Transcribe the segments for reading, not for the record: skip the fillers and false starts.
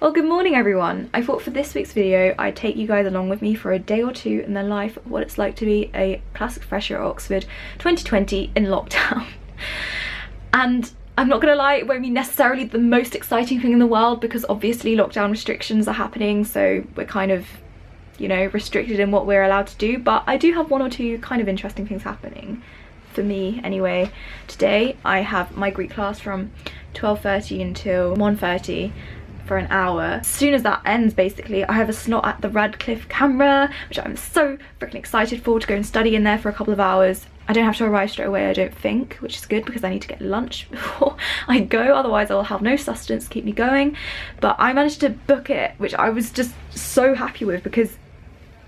Well, good morning everyone. I thought for this week's video I'd take you guys along with me for a day or two in the life of what it's like to be a classic fresher at Oxford 2020 in lockdown. And I'm not gonna lie, it won't be necessarily the most exciting thing in the world because obviously lockdown restrictions are happening, so we're kind of, you know, restricted in what we're allowed to do, but I do have one or two kind of interesting things happening. For me anyway. Today I have my Greek class from 12:30 until 1:30 for an hour. As soon as that ends, basically, I have a slot at the RadCam camera, which I'm so freaking excited for, to go and study in there for a couple of hours. I don't have to arrive straight away, I don't think, which is good because I need to get lunch before I go, otherwise I'll have no sustenance to keep me going. But I managed to book it, which I was just so happy with because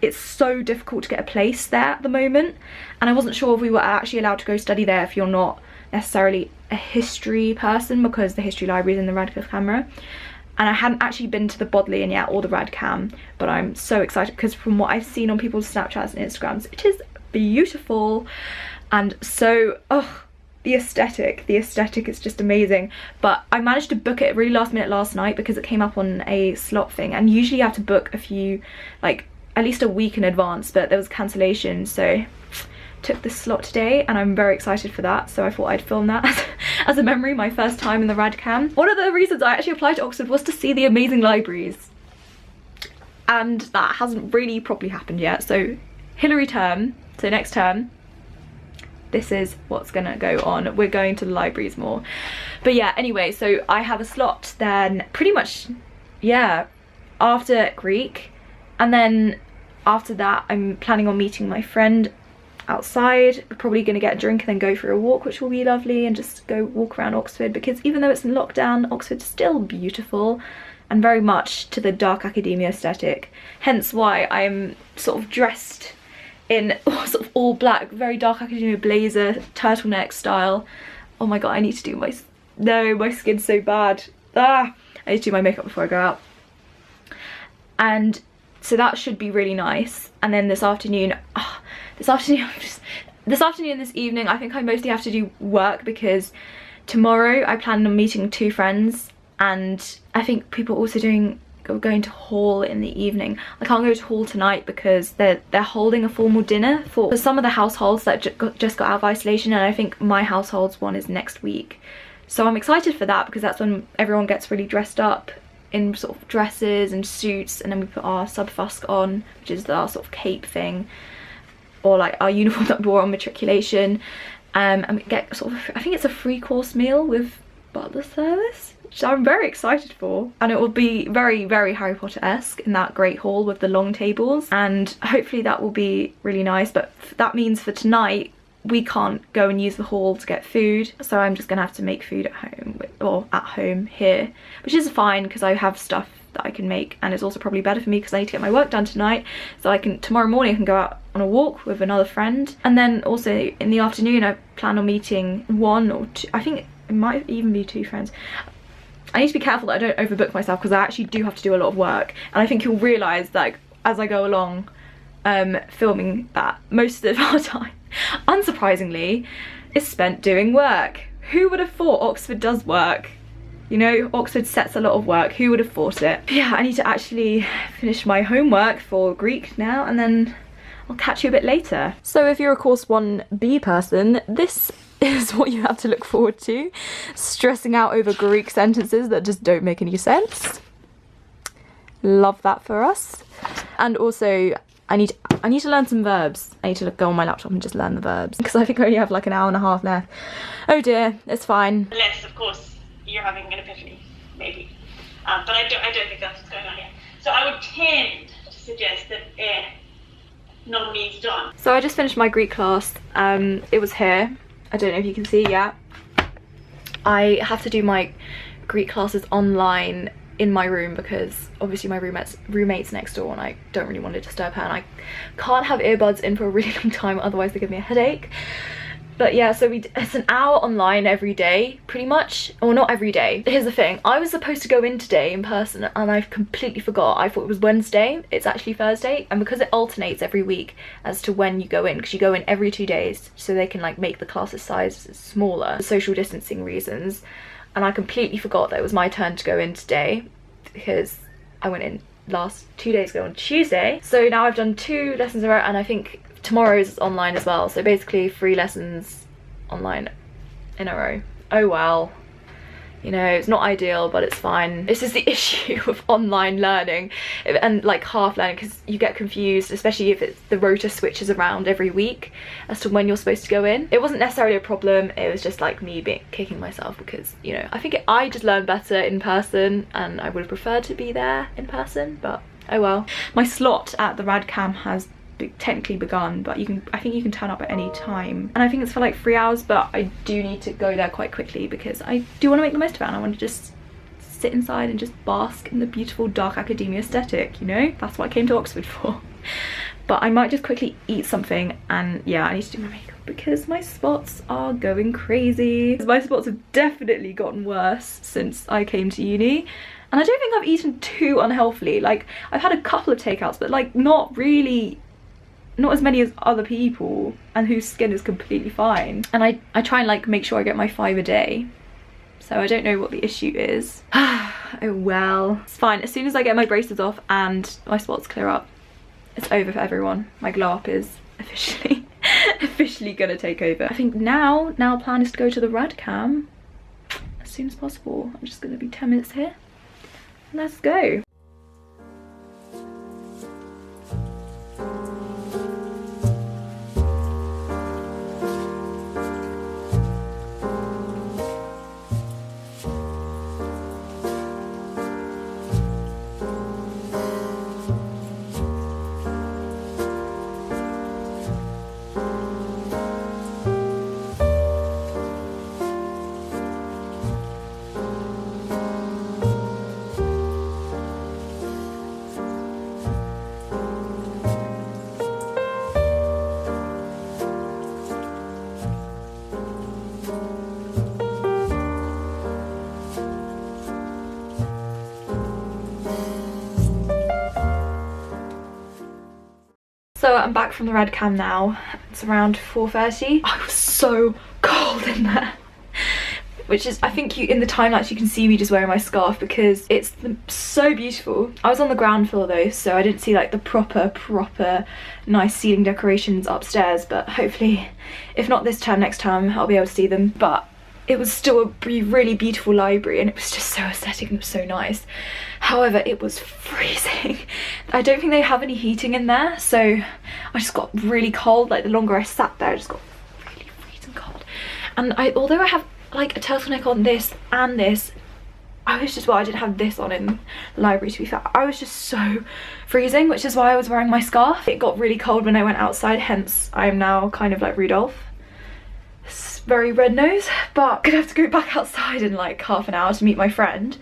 it's so difficult to get a place there at the moment, and I wasn't sure if we were actually allowed to go study there if you're not necessarily a history person, because the history library is in the RadCam camera. And I hadn't actually been to the Bodleian yet or the RadCam, but I'm so excited because from what I've seen on people's Snapchats and Instagrams, it is beautiful. And so, oh, the aesthetic is just amazing. But I managed to book it really last minute last night because it came up on a slot thing, and usually you have to book a few, like at least a week in advance, but there was cancellation, so took this slot today and I'm very excited for that. So I thought I'd film that as a memory, my first time in the RadCam. One of the reasons I actually applied to Oxford was to see the amazing libraries, and that hasn't really properly happened yet. So Hilary term, so next term, this is what's gonna go on. We're going to the libraries more. But yeah, anyway, so I have a slot then pretty much, yeah, after Greek, and then after that I'm planning on meeting my friend outside. We're probably going to get a drink and then go for a walk, which will be lovely, and just go walk around Oxford, because even though it's in lockdown, Oxford's still beautiful and very much to the dark academia aesthetic, hence why I'm sort of dressed in sort of all black, very dark academia blazer, turtleneck style. Oh my god, I need to do my skin's so bad. I need to do my makeup before I go out. And so that should be really nice. And then this afternoon, this evening, I think I mostly have to do work because tomorrow I plan on meeting two friends, and I think people also going to hall in the evening. I can't go to hall tonight because they're holding a formal dinner for some of the households that just got out of isolation, and I think my household's one is next week. So I'm excited for that because that's when everyone gets really dressed up in sort of dresses and suits, and then we put our subfusk on, which is our sort of cape thing, or like our uniform that we wore on matriculation, and we get sort of, I think it's a 3-course meal with butler service, which I'm very excited for, and it will be very, very Harry Potter-esque in that great hall with the long tables, and hopefully that will be really nice. But that means for tonight we can't go and use the hall to get food, so I'm just gonna have to make food at home, or at home here, which is fine because I have stuff that I can make, and it's also probably better for me because I need to get my work done tonight, so I can, tomorrow morning I can go out on a walk with another friend. And then also in the afternoon I plan on meeting one or two, I think it might even be two friends. I need to be careful that I don't overbook myself because I actually do have to do a lot of work, and I think you'll realise that as I go along filming that most of our time, unsurprisingly, is spent doing work. Who would have thought Oxford does work? You know, Oxford sets a lot of work. Who would have thought it? But yeah, I need to actually finish my homework for Greek now, and then I'll catch you a bit later. So if you're a course 1B person, this is what you have to look forward to. Stressing out over Greek sentences that just don't make any sense. Love that for us. And also I need to learn some verbs. I need to go on my laptop and just learn the verbs because I think I only have like an hour and a half left. Oh dear, it's fine. Unless, of course, you're having an epiphany, maybe. But I don't think that's what's going on yet. So I would tend to suggest that none needs done. So I just finished my Greek class. It was here. I don't know if you can see yet. I have to do my Greek classes online in my room because obviously my roommate's next door, and I don't really want to disturb her, and I can't have earbuds in for a really long time, otherwise they give me a headache. But yeah, so it's an hour online every day, pretty much. Or not every day. Here's the thing, I was supposed to go in today in person and I completely forgot. I thought it was Wednesday, it's actually Thursday, and because it alternates every week as to when you go in, because you go in every 2 days, so they can like make the classes size smaller for social distancing reasons. And I completely forgot that it was my turn to go in today because I went in last 2 days ago on Tuesday. So now I've done 2 lessons in a row, and I think tomorrow's is online as well. So basically 3 lessons online in a row. Oh well. You know, it's not ideal, but it's fine. This is the issue with online learning and like half learning, because you get confused, especially if it's the rota switches around every week as to when you're supposed to go in. It wasn't necessarily a problem, it was just like me kicking myself, because, you know, I think I just learned better in person, and I would have preferred to be there in person, but oh well. My slot at the RadCam has technically begun, but I think you can turn up at any time, and I think it's for like 3 hours, but I do need to go there quite quickly because I do want to make the most of it, and I want to just sit inside and just bask in the beautiful dark academia aesthetic, you know? That's what I came to Oxford for. But I might just quickly eat something, and yeah, I need to do my makeup because my spots are going crazy. My spots have definitely gotten worse since I came to uni. And I don't think I've eaten too unhealthily. Like, I've had a couple of takeouts, but like not as many as other people, and whose skin is completely fine. And I try and like make sure I get my 5 a day. So I don't know what the issue is. Oh well. It's fine. As soon as I get my braces off and my spots clear up, it's over for everyone. My glow up is officially gonna take over. I think now plan is to go to the RadCam as soon as possible. I'm just gonna be 10 minutes here. Let's go. So I'm back from the RadCam now. It's around 4:30. I was so cold in there. Which is, I think in the time lapse you can see me just wearing my scarf because it's so beautiful. I was on the ground floor though, so I didn't see like the proper nice ceiling decorations upstairs, but hopefully, if not this term, next term, I'll be able to see them. But it was still a really beautiful library, and it was just so aesthetic and it was so nice. However, it was freezing. I don't think they have any heating in there, so I just got really cold. Like, the longer I sat there, I just got really freezing cold. And although I have like a turtleneck on this and this, I didn't have this on in the library, to be fair. I was just so freezing, which is why I was wearing my scarf. It got really cold when I went outside, hence I am now kind of like Rudolph. Very red nose, but I'm gonna have to go back outside in like half an hour to meet my friend.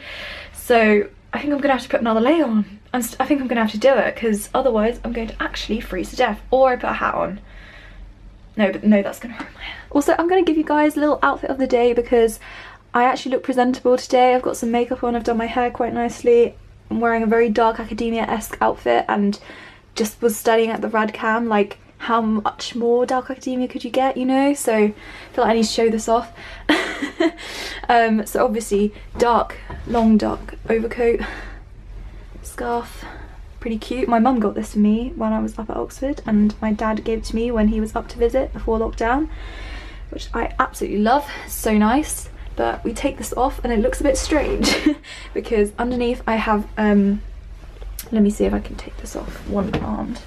So I think I'm gonna have to put another layer on. I think I'm gonna have to do it, because otherwise I'm going to actually freeze to death. Or I put a hat on. No, that's gonna ruin my hair. Also, I'm gonna give you guys a little outfit of the day because I actually look presentable today. I've got some makeup on, I've done my hair quite nicely. I'm wearing a very dark academia-esque outfit, and just was studying at the RadCam, like, how much more dark academia could you get, you know? So I feel like I need to show this off. So obviously long dark overcoat, scarf, pretty cute. My mum got this for me when I was up at Oxford, and my dad gave it to me when he was up to visit before lockdown, which I absolutely love. So nice. But we take this off and it looks a bit strange because underneath I have let me see if I can take this off one-armed.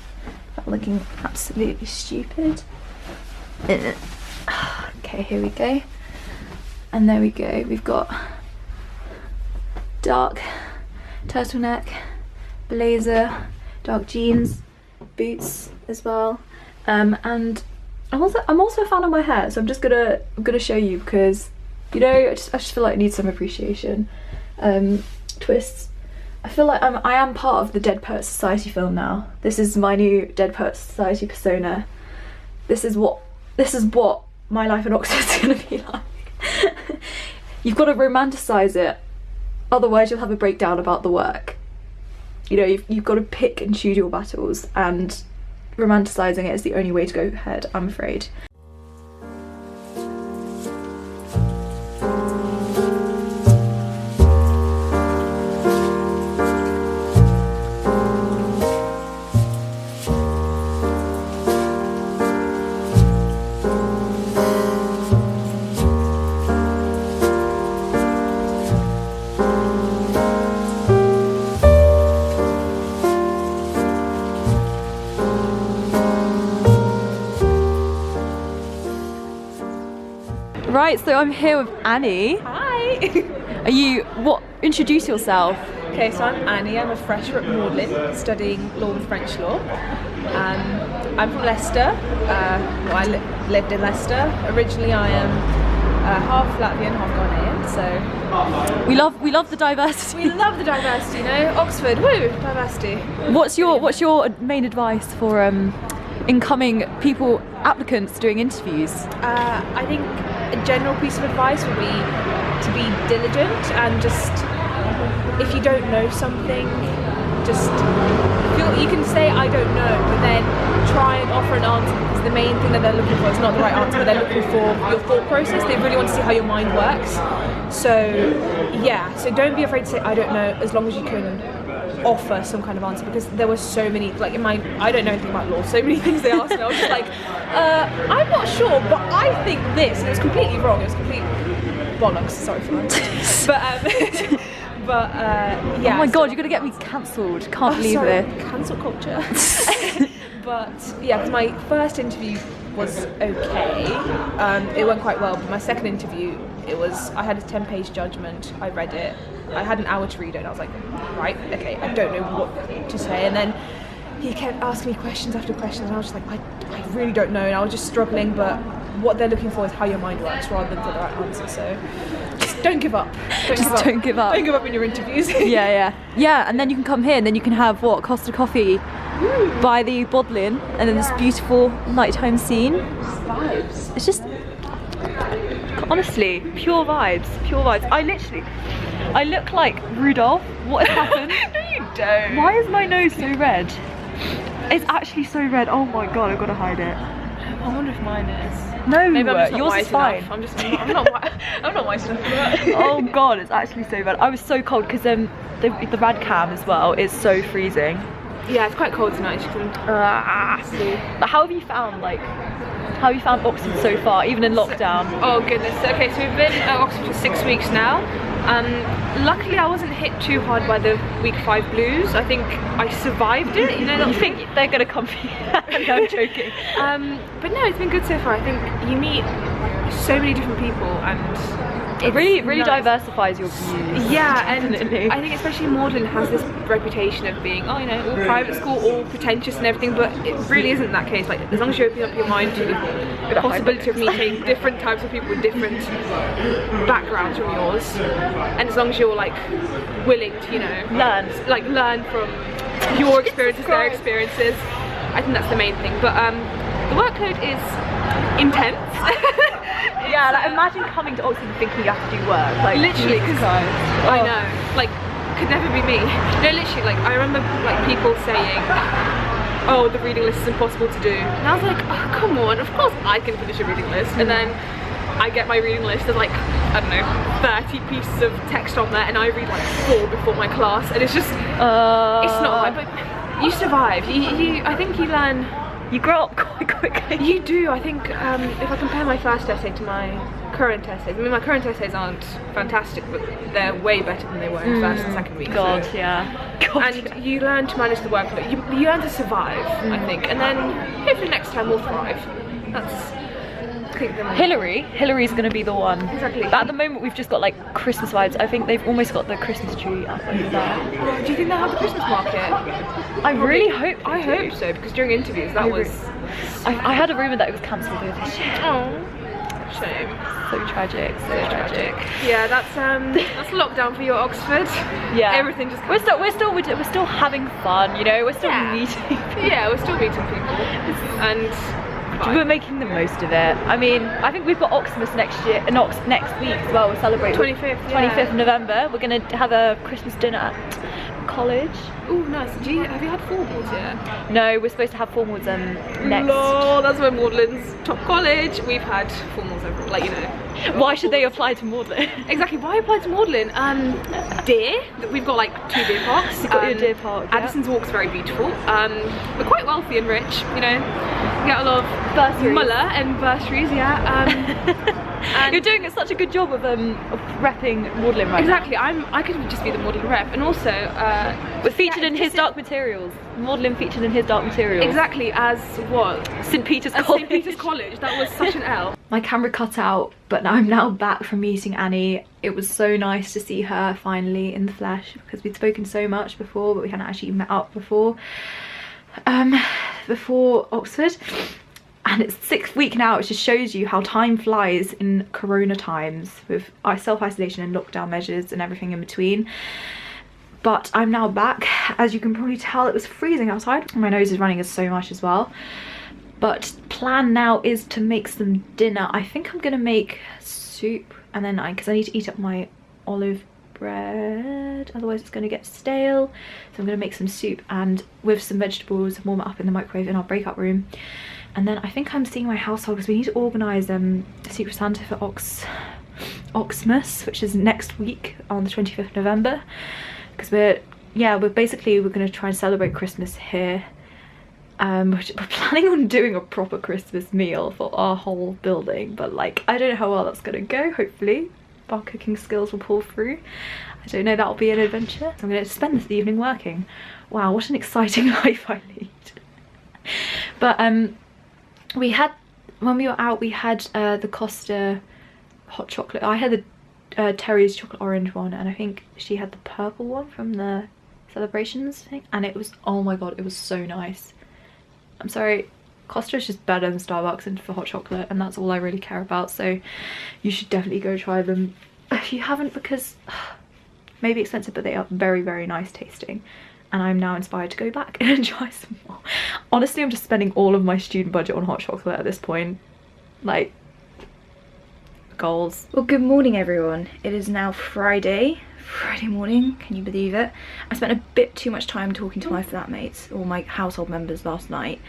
Looking absolutely stupid. Okay, here we go. And there we go. We've got dark turtleneck, blazer, dark jeans, boots as well. And I'm also a fan of my hair, so I'm gonna show you because, you know, I just feel like it needs some appreciation. Twists. I feel like I am part of the Dead Poets Society film now. This is my new Dead Poets Society persona. This is what my life in Oxford is gonna be like. You've got to romanticize it, otherwise you'll have a breakdown about the work. You know, you've got to pick and choose your battles, and romanticizing it is the only way to go ahead, I'm afraid. Right, so I'm here with Annie. Hi! Introduce yourself. Okay, so I'm Annie, I'm a fresher at Magdalen, studying law and French law. I'm from Leicester, I lived in Leicester. Originally I am half Latvian, half Ghanaian, so... We love the diversity. We love the diversity, you know? Oxford, woo, diversity. What's your main advice for incoming applicants doing interviews? I think a general piece of advice would be to be diligent and just, if you don't know something, just you can say I don't know, but then try and offer an answer, because the main thing that they're looking for is not the right answer, but they're looking for your thought process. They really want to see how your mind works. So yeah, so don't be afraid to say I don't know, as long as you can offer some kind of answer, because there were so many, like I don't know anything about law, so many things they asked me, I was just like, I'm not sure, but I think this, and it was completely wrong, it was complete bollocks, sorry for that. But yeah. Oh my god, you're gonna get me cancelled. Can't believe it. Cancel culture. But yeah, because my first interview was okay. It went quite well, but my second interview, I had a 10-page judgment. I read it. I had an hour to read it, and I was like, right, okay, I don't know what to say. And then he kept asking me questions after questions, and I was just like, I really don't know, and I was just struggling. But what they're looking for is how your mind works rather than for the right answer. So just don't give up. Don't give up. Don't give up in your interviews. Yeah, and then you can come here, and then you can have Costa Coffee by the Bodleian, and then this beautiful nighttime scene. Vibes. It's just, honestly, pure vibes. I look like Rudolph. What has happened? No, you don't. Why is my nose so red? It's actually so red. Oh my god, I've got to hide it. I wonder if mine is. No, maybe I'm just not yours white is fine. enough. I'm not white enough for that. Oh god, it's actually so bad. I was so cold because the RadCam as well is so freezing. Yeah, it's quite cold tonight. You can see. But how have you found Oxford so far, even in lockdown? Oh goodness. Okay, so we've been at Oxford for 6 weeks now. Luckily I wasn't hit too hard by the week 5 blues. I think I survived it. You know, you think they're gonna come for you? No, I'm joking. But no, it's been good so far. I think you meet so many different people, and it really nice. Diversifies your views. Yeah, definitely. And I think especially Magdalen has this reputation of being, all private school, all pretentious and everything, but it really isn't that case. Like, as long as you open up your mind to the possibility of meeting different types of people with different backgrounds from yours, and as long as you're like willing to, learn from your experiences, their experiences, I think that's the main thing. But the workload is intense. Yeah, like imagine coming to Oxford and thinking you have to do work. Like literally, because I know, like, could never be me. No, literally, like I remember like people saying, "Oh, the reading list is impossible to do," and I was like, "Oh, come on! Of course I can finish a reading list." And then I get my reading list, there's like, I don't know, 30 pieces of text on there, and I read like 4 before my class, and it's just, it's not right. But you survive. I think you learn. You grow up quite quickly. You do. I think if I compare my first essay to my current essays, I mean my current essays aren't fantastic, but they're way better than they were in first and second week. God, so. yeah. And you learn to manage the workload. You learn to survive, I think, and then hopefully next time we'll thrive. That's. Hilary's gonna be the one. Exactly. But at the moment we've just got like Christmas vibes. I think they've almost got the Christmas tree up over there. Oh, do you think they'll have the Christmas market? I really hope. I hope so, because during interviews that was. I had a rumour that it was cancelled this year. Oh, shame. So tragic. Yeah, that's lockdown for your Oxford. Yeah. Everything just. We're still having fun. You know, we're still meeting. Yeah, we're still meeting people, and. We're making the most of it. I mean, I think we've got Oxmas next week as well. We're celebrating 25th of November. We're gonna have a Christmas dinner at college. Oh, nice. Have you had formals yet? No, we're supposed to have formals next. No, that's where Magdalen's top college. We've had formals over, like, you know. Why should they apply to Magdalen? Exactly. Why apply to Magdalen? Deer. We've got like 2 deer parks. You've got your deer park. Yeah. Addison's Walk's very beautiful. We're quite wealthy and rich. You know, we get a lot of bursaries. Muller and bursaries. Yeah. And you're doing such a good job of repping Magdalen right exactly. now. I could just be the Magdalen rep, and also We're featured in his dark materials. Modelling featured in his dark materials. Exactly, as what? St. Peter's At College. St. Peter's College. That was such an L. My camera cut out, but I'm now back from meeting Annie. It was so nice to see her finally in the flesh, because we'd spoken so much before, but we hadn't actually met up before Oxford. And it's 6th week now. It just shows you how time flies in corona times with self-isolation and lockdown measures and everything in between. But I'm now back. As you can probably tell, it was freezing outside. My nose is running so much as well. But plan now is to make some dinner. I think I'm gonna make soup, and then because I need to eat up my olive bread, otherwise it's gonna get stale. So I'm gonna make some soup and with some vegetables, warm it up in the microwave in our breakout room. And then I think I'm seeing my household because we need to organise Secret Santa for Oxmas, which is next week on the 25th of November. Because we're going to try and celebrate Christmas here. We're planning on doing a proper Christmas meal for our whole building, but like I don't know how well that's going to go. Hopefully our cooking skills will pull through. I don't know, that'll be an adventure. So I'm going to spend this evening working. Wow, what an exciting life I lead. But we had, when we were out, we had the Costa hot chocolate. I had the Terry's chocolate orange one, and I think she had the purple one from the celebrations thing, and it was, oh my god, it was so nice. I'm sorry, Costa is just better than Starbucks and for hot chocolate, and that's all I really care about, so you should definitely go try them if you haven't, because maybe expensive, but they are very, very nice tasting. And I'm now inspired to go back and try some more. Honestly, I'm just spending all of my student budget on hot chocolate at this point. Like, goals. Well, good morning everyone. It is now Friday morning, can you believe it? I spent a bit too much time talking to my flatmates or my household members last night,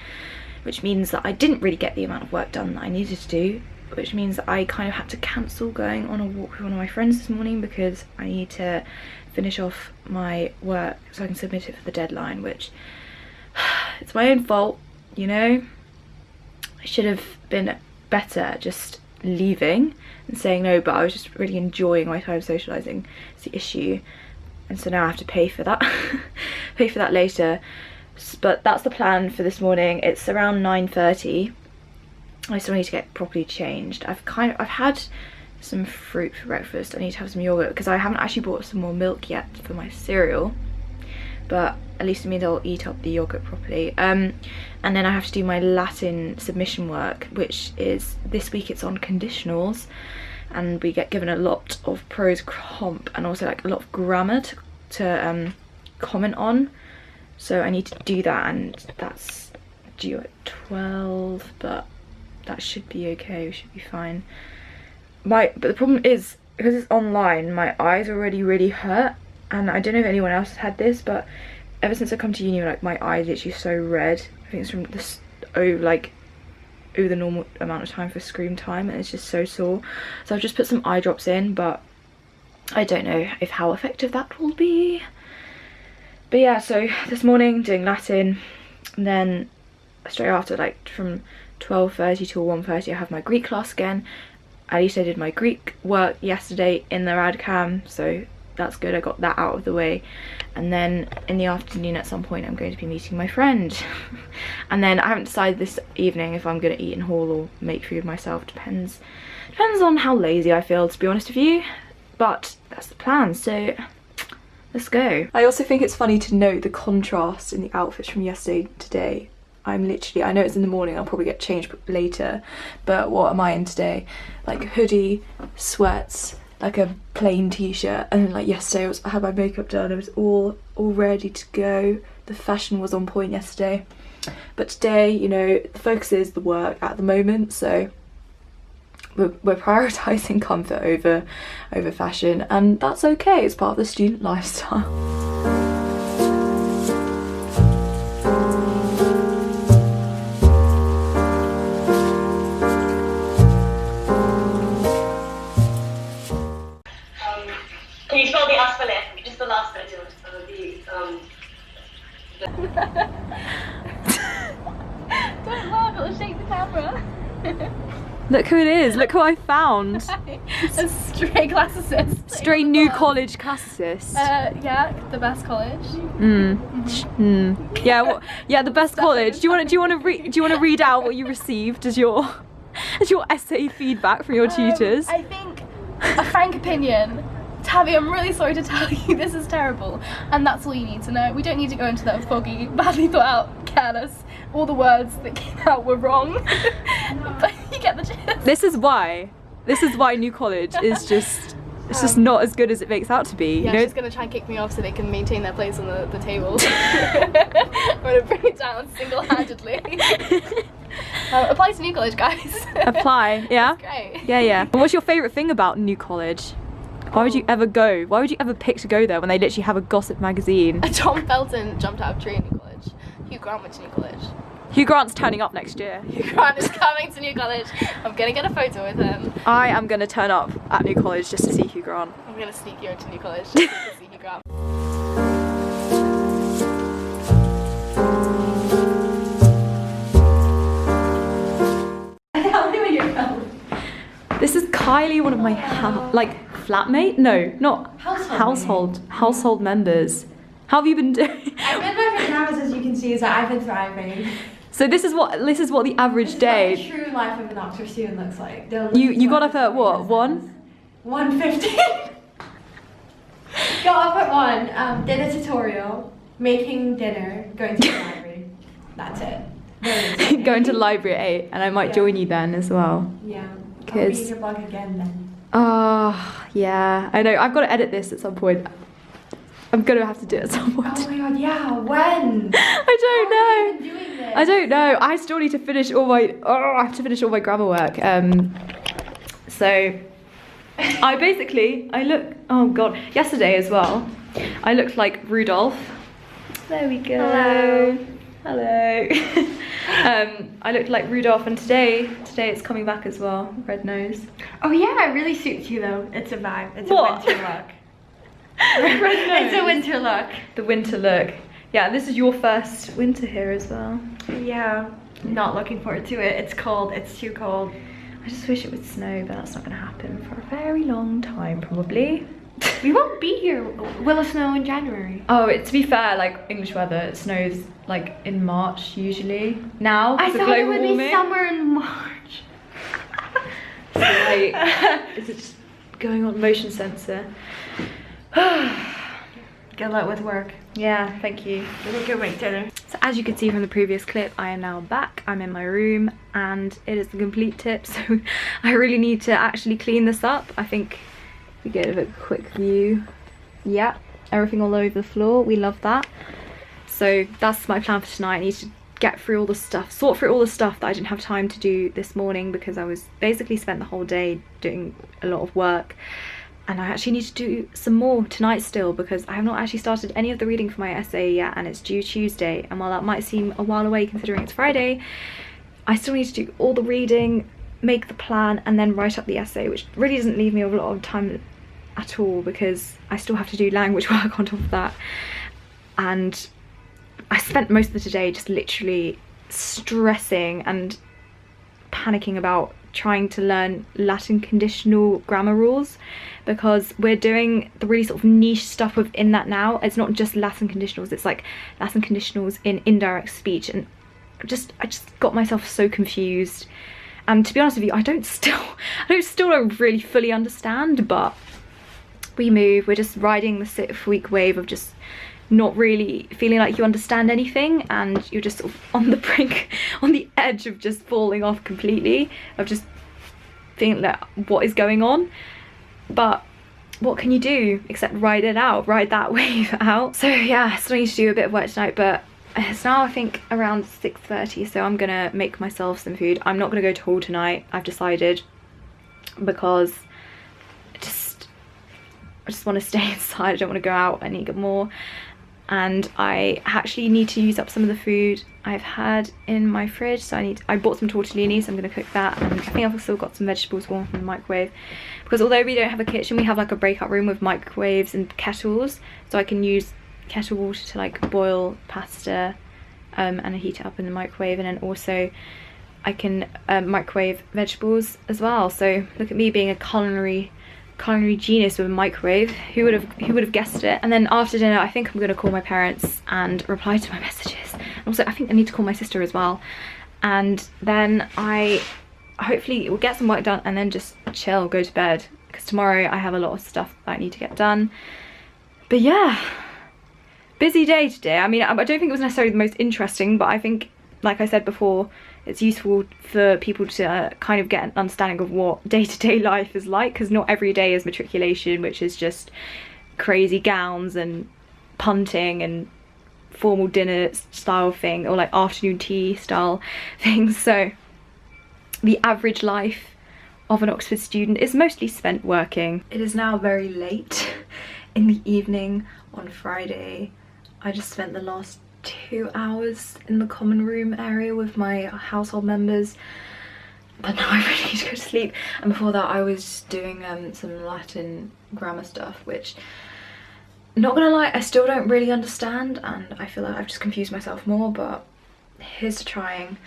which means that I didn't really get the amount of work done that I needed to do, which means that I kind of had to cancel going on a walk with one of my friends this morning because I need to finish off my work so I can submit it for the deadline, which it's my own fault, you know. I should have been better just leaving and saying no, but I was just really enjoying my time socialising. It's the issue, and so now I have to pay for that pay for that later. But that's the plan for this morning. It's around 9:30. I still need to get properly changed. I've had some fruit for breakfast. I need to have some yogurt because I haven't actually bought some more milk yet for my cereal, but at least it means I'll eat up the yogurt properly. And then I have to do my Latin submission work, which is this week. It's on conditionals, and we get given a lot of prose comp and also like a lot of grammar to comment on, so I need to do that, and that's due at 12, but that should be okay, we should be fine. But the problem is, because it's online, my eyes already really hurt, and I don't know if anyone else has had this, but ever since I come to uni, like my eyes are literally so red. I think it's from this over the normal amount of time for screen time, and it's just so sore. So I've just put some eye drops in, but I don't know if how effective that will be. But yeah, so this morning doing Latin, and then straight after, like from 12:30 till 1:30, I have my Greek class again. At least I did my Greek work yesterday in the RadCam, so that's good, I got that out of the way. And then in the afternoon at some point I'm going to be meeting my friend. And then I haven't decided this evening if I'm going to eat in hall or make food myself. Depends on how lazy I feel, to be honest with you, but that's the plan, so let's go. I also think it's funny to note the contrast in the outfits from yesterday to today. I know it's in the morning, I'll probably get changed later, but what am I in today? Like hoodie, sweats, like a plain t-shirt, and then like yesterday I had my makeup done, it was all ready to go. The fashion was on point yesterday, but today, you know, the focus is the work at the moment, so we're prioritising comfort over fashion, and that's okay, it's part of the student lifestyle. Can you spell the asphalt? Just the last bit of Don't laugh, it'll shake the camera. Look who it is. Look who I found. A stray classicist. Stray new college classicist. Yeah, the best college. Yeah, yeah, the best college. Do you want to read out what you received as your essay feedback from your tutors? I think a frank opinion. Tabby, I'm really sorry to tell you this is terrible, and that's all you need to know. We don't need to go into that foggy, badly thought out, careless. All the words that came out were wrong, but you get the gist. This is why new college is just not as good as it makes out to be. Yeah, you know? she's gonna try and kick me off so they can maintain their place on the table. I'm gonna bring it down single-handedly. Apply to new college, guys. Apply, yeah. That's great. Yeah. And what's your favourite thing about new college? Why would you ever go? Why would you ever pick to go there when they literally have a gossip magazine? Tom Felton jumped out of a tree in New College. Hugh Grant went to New College. Hugh Grant's turning up next year. Hugh Grant is coming to New College. I'm gonna get a photo with him. I am gonna turn up at New College just to see Hugh Grant. I'm gonna sneak you into New College just to see Hugh Grant. This is Kylie, one of my flatmate? No, not household members. How have you been doing? I've been my pajamas, as you can see, so I've been thriving. So this is what the average day. What the true life of an Oxford student looks like. You got up at what? 1:15. Got up at 1. Did a tutorial, making dinner, going to the library. That's it. Going to the library at 8, and I might join you then as well. Yeah. I'll be 'Cause- in your blog again then. Oh, yeah. I know. I've got to edit this at some point. I'm gonna have to do it at some point. Oh my god, yeah. When? I don't know. How have you been doing this? I don't know. I still need to finish all my. I have to finish all my grammar work. So I look. Oh god. Yesterday as well, I looked like Rudolph. There we go. Hello. I looked like Rudolph, and today it's coming back as well. Red nose. Oh yeah, it really suits you though. It's a vibe. It's What? a winter look. Red nose. It's a winter look. The winter look. Yeah, this is your first winter here as well. Yeah. Not looking forward to it. It's cold. It's too cold. I just wish it would snow, but that's not going to happen for a very long time, probably. We won't be here. Will it snow in January? Oh, to be fair, like English weather, it snows like in March usually. Now, I because of thought it global would warming. be summer in March. So, like, is it just going on motion sensor? Good luck with work. Yeah, thank you. We're gonna go make dinner. So as you can see from the previous clip, I am now back. I'm in my room and it is the complete tip, so I really need to actually clean this up. I think we get a quick view. Yeah, everything all over the floor. We love that. So that's my plan for tonight. I need to get through all the stuff, sort through all the stuff that I didn't have time to do this morning because I was basically spent the whole day doing a lot of work. And I actually need to do some more tonight still because I have not actually started any of the reading for my essay yet, and it's due Tuesday. And while that might seem a while away considering it's Friday, I still need to do all the reading, make the plan, and then write up the essay, which really doesn't leave me a lot of time at all because I still have to do language work on top of that. And I spent most of the day just literally stressing and panicking about trying to learn Latin conditional grammar rules because we're doing the really sort of niche stuff within that now. It's not just Latin conditionals, it's like Latin conditionals in indirect speech, and I just got myself so confused. And to be honest with you, I don't still really fully understand, but we move. We're just riding the 6-week wave of just not really feeling like you understand anything, and you're just sort of on the brink, on the edge of just falling off completely, of just thinking like what is going on. But what can you do except ride it out, ride that wave out? So yeah, I still need to do a bit of work tonight, but it's now I think around 6:30, so I'm gonna make myself some food. I'm not gonna go to hall tonight, I've decided, because I just want to stay inside. I don't want to go out any more. And I actually need to use up some of the food I've had in my fridge, so I bought some tortellini, so I'm going to cook that, and I think I've still got some vegetables warm from the microwave, because although we don't have a kitchen, we have like a breakout room with microwaves and kettles, so I can use kettle water to like boil pasta and heat it up in the microwave, and then also I can microwave vegetables as well. So look at me being a culinary genius with a microwave. Who would have guessed it? And then after dinner, I think I'm going to call my parents and reply to my messages. Also, I think I need to call my sister as well. And then I hopefully will get some work done and then just chill, go to bed, because tomorrow I have a lot of stuff that I need to get done. But yeah, busy day today. I mean, I don't think it was necessarily the most interesting, but I think, like I said before, it's useful for people to kind of get an understanding of what day-to-day life is like, because not every day is matriculation, which is just crazy gowns and punting and formal dinner style thing, or like afternoon tea style things. So the average life of an Oxford student is mostly spent working. It is now very late in the evening on Friday. I just spent the last 2 hours in the common room area with my household members, but now I really need to go to sleep. And before that I was doing some Latin grammar stuff, which, not gonna lie, I still don't really understand, and I feel like I've just confused myself more, but here's to trying.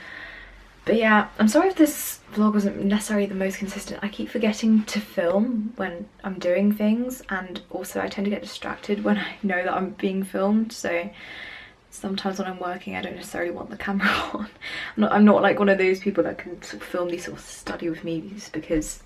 But yeah, I'm sorry if this vlog wasn't necessarily the most consistent. I keep forgetting to film when I'm doing things, and also I tend to get distracted when I know that I'm being filmed, so sometimes when I'm working I don't necessarily want the camera on. I'm not like one of those people that can sort of film these sort of study with me's, because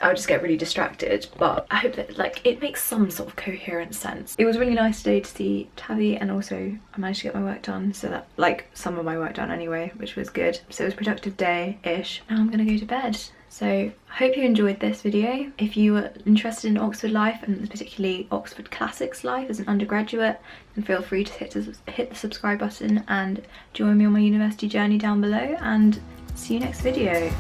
I would just get really distracted. But I hope that like it makes some sort of coherent sense. It was really nice today to see Tavi, and also I managed to get my work done, so that, like, some of my work done anyway, which was good. So it was a productive day-ish. Now I'm gonna go to bed. So I hope you enjoyed this video. If you were interested in Oxford life, and particularly Oxford Classics life as an undergraduate, then feel free to hit the subscribe button and join me on my university journey down below, and see you next video.